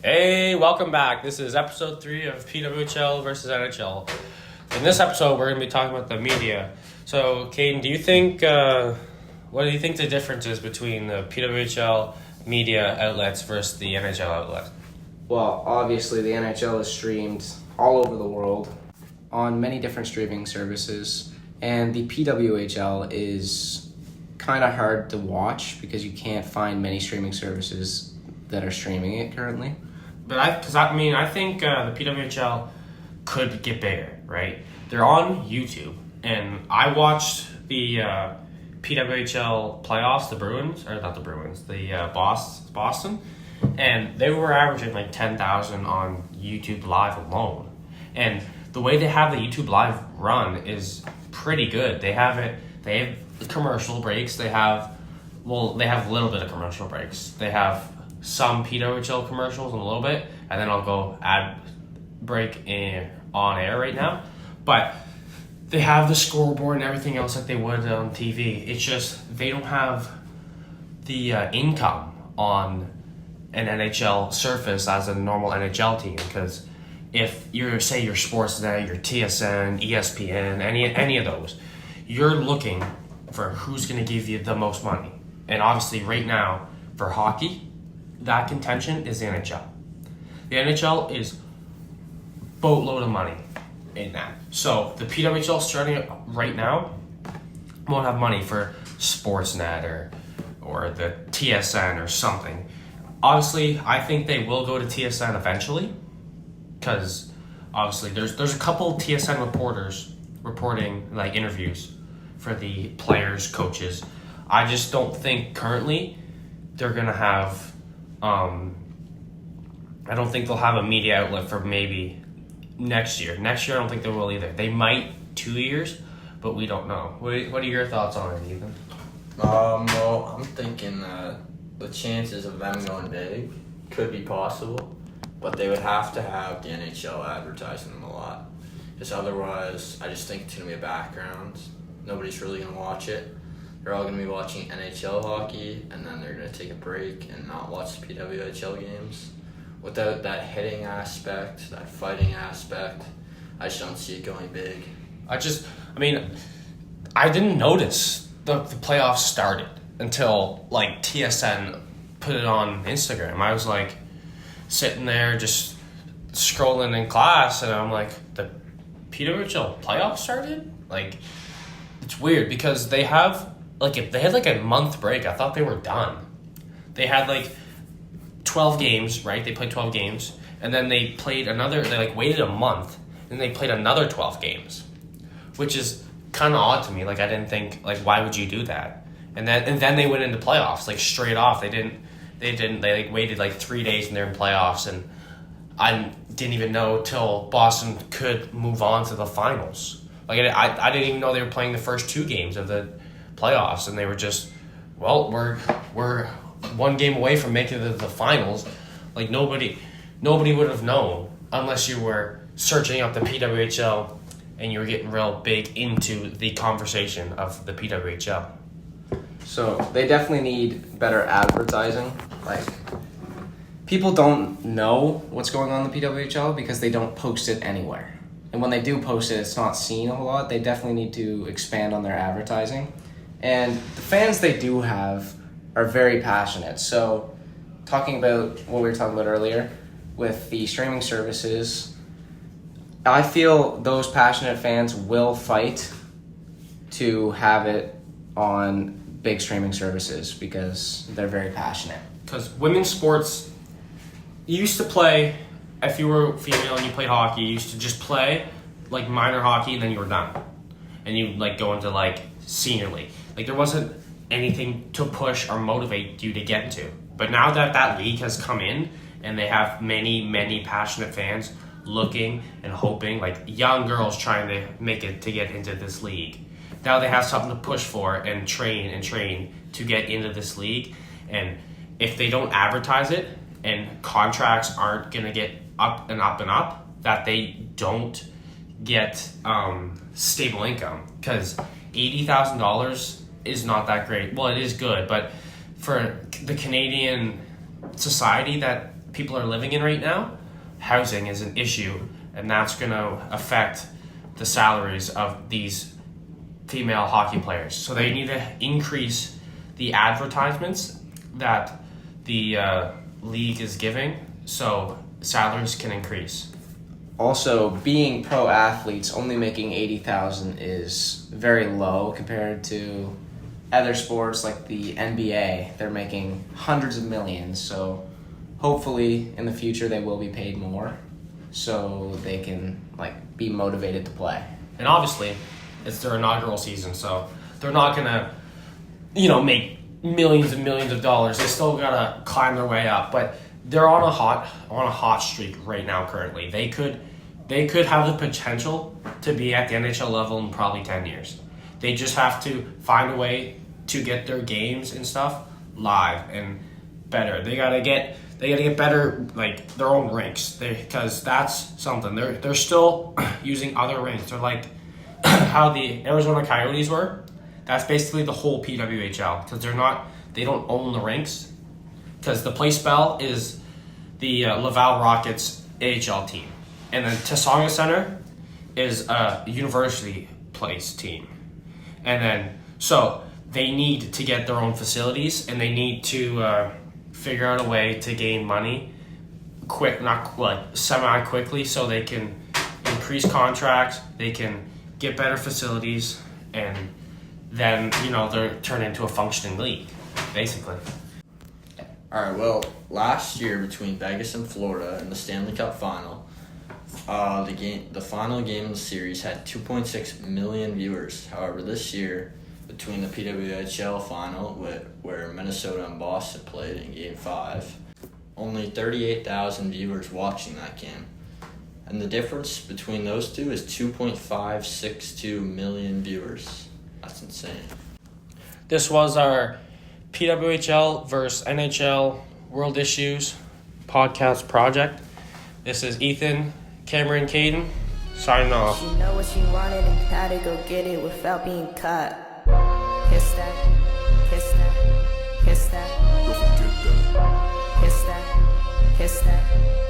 Hey, welcome back. This is episode 3 of PWHL versus NHL. In this episode, we're going to be talking about the media. So, Caden, what do you think the difference is between the PWHL media outlets versus the NHL outlet? Well, obviously the NHL is streamed all over the world on many different streaming services, and the PWHL is kind of hard to watch because you can't find many streaming services that are streaming it currently. But I think the PWHL could get bigger, right? They're on YouTube, and I watched the PWHL playoffs, Boston, and they were averaging like 10,000 on YouTube Live alone. And the way they have the YouTube Live run is pretty good. They have commercial breaks. They have a little bit of commercial breaks. They have some PWHL commercials in a little bit, and then I'll go ad break on air right now. But they have the scoreboard and everything else like they would on TV. It's just they don't have the income on an NHL surface as a normal NHL team, because if you're, say, your Sportsnet, your TSN, ESPN, any of those, you're looking for who's going to give you the most money. And obviously right now for hockey, that contention is the NHL. The NHL is boatload of money in that. So the PWHL starting right now won't have money for Sportsnet or the TSN or something. Obviously, I think they will go to TSN eventually, because obviously there's a couple TSN reporters reporting like interviews for the players, coaches. I just don't think currently they're gonna have. I don't think they'll have a media outlet for maybe next year. Next year, I don't think they will either. They might 2 years, but we don't know. What are your thoughts on it, Ethan? Well, I'm thinking that the chances of them going big could be possible, but they would have to have the NHL advertising them a lot. Because otherwise, I just think it's going to be a background. Nobody's really going to watch it. They're all going to be watching NHL hockey, and then they're going to take a break and not watch the PWHL games. Without that hitting aspect, that fighting aspect, I just don't see it going big. I didn't notice the playoffs started until like TSN put it on Instagram. I was like sitting there just scrolling in class, and I'm like, the PWHL playoffs started? Like, it's weird because they had a month break. I thought they were done. They had like 12 games, right? They played 12 games, and then they waited a month, and they played another 12 games, which is kind of odd to me. Like, I didn't think, like, why would you do that? And then they went into playoffs, like, straight off. They waited like 3 days and they're in playoffs, and I didn't even know till Boston could move on to the finals. Like, I didn't even know they were playing the first 2 games of the playoffs, and they were just, well, we're 1 game away from making the finals. Like, nobody would have known unless you were searching up the PWHL and you were getting real big into the conversation of the PWHL. So they definitely need better advertising. Like, people don't know what's going on in the PWHL because they don't post it anywhere. And when they do post it, it's not seen a whole lot. They definitely need to expand on their advertising. And the fans they do have are very passionate. So talking about what we were talking about earlier with the streaming services, I feel those passionate fans will fight to have it on big streaming services because they're very passionate. Because women's sports, you used to play, if you were female and you played hockey, you used to just play like minor hockey and then you were done. And you like go into like senior league. Like, there wasn't anything to push or motivate you to get into. But now that league has come in and they have many passionate fans looking and hoping, like young girls trying to make it to get into this league. Now they have something to push for and train to get into this league. And if they don't advertise it and contracts aren't going to get up and up and up, that they don't get stable income, because $80,000 is not that great. Well, it is good, but for the Canadian society that people are living in right now, housing is an issue, and that's going to affect the salaries of these female hockey players. So they need to increase the advertisements that the league is giving so salaries can increase. Also, being pro athletes, only making $80,000 is very low compared to other sports like the NBA. They're making hundreds of millions, so hopefully in the future they will be paid more so they can be motivated to play. And obviously, it's their inaugural season, so they're not gonna, make millions and millions of dollars. They still gotta climb their way up, but they're on a hot streak right now. Currently, they could have the potential to be at the NHL level in probably 10 years. They just have to find a way to get their games and stuff live and better. They gotta get better, their own rinks, because that's something. They're still using other rinks. They're like how the Arizona Coyotes were. That's basically the whole PWHL, because they don't own the rinks. Because the Place Bell is the Laval Rockets AHL team, and then Tasonga Center is a University Place team, and then so they need to get their own facilities, and they need to figure out a way to gain money semi quickly, so they can increase contracts, they can get better facilities, and then they're turned into a functioning league, basically. All right. Well, last year between Vegas and Florida in the Stanley Cup Final, the final game of the series had 2.6 million viewers. However, this year between the PWHL Final, where Minnesota and Boston played in Game 5, only 38,000 viewers watching that game. And the difference between those two is 2.562 million viewers. That's insane. This was our PWHL versus NHL World Issues podcast project. This is Ethan, Cameron, Caden, signing off. She know what she wanted and how to go get it without being caught. Kiss that, kiss that, kiss that. Don't forget that. Kiss that, kiss that.